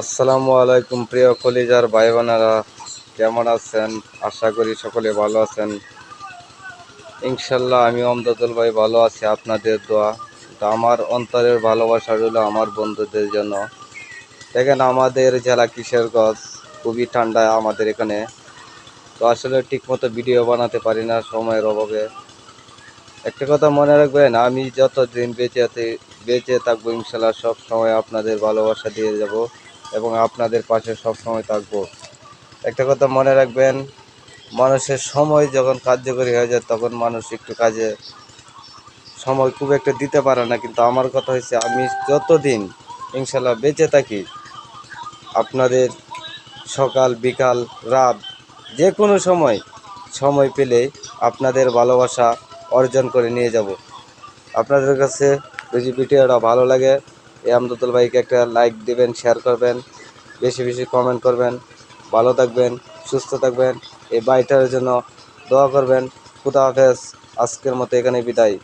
আসসালামু আলাইকুম প্রিয় কলিজার ভাই বোনেরা, কেমন আছেন? আশা করি সকলে ভালো আছেন। ইনশাল্লাহ আমি আমদাদুল ভাই ভালো আছি, আপনাদের দোয়া। তো আমার অন্তরের ভালোবাসা রইল আমার বন্ধুদের জন্য। দেখেন, আমাদের জেলা কিশোরগঞ্জ, খুবই ঠান্ডা আমাদের এখানে। তো আসলে ঠিকমতো ভিডিও বানাতে পারি না সময়ের অভাবে। একটা কথা মনে রাখবেন, আমি যতদিন বেঁচে থাকবো ইনশাল্লাহ সব সময় আপনাদের ভালোবাসা দিয়ে যাব এবং আপনাদের পাশে সব সময় থাকবো। একটা কথা মনে রাখবেন, মানুষের সময় যখন কার্যকরী হয়ে যায় তখন মানুষ একটু কাজে সময় খুব একটা দিতে পারে না, কিন্তু আমার কথা হচ্ছে আমি যতদিন ইনশাল্লাহ বেঁচে থাকি আপনাদের সকাল বিকাল রাত যে কোনো সময় পেলে আপনাদের ভালোবাসা অর্জন করে নিয়ে যাব। আপনাদের কাছে যদি ভিডিওটা ভালো লাগে, এই আমদাদুল ভাইকে একটা লাইক দিবেন, শেয়ার করবেন, বেশি বেশি কমেন্ট করবেন। ভালো থাকবেন, সুস্থ থাকবেন, এই বাইটার জন্য দোয়া করবেন। খুদা হাফেজ। আজকের মতো এখানে বিদায়।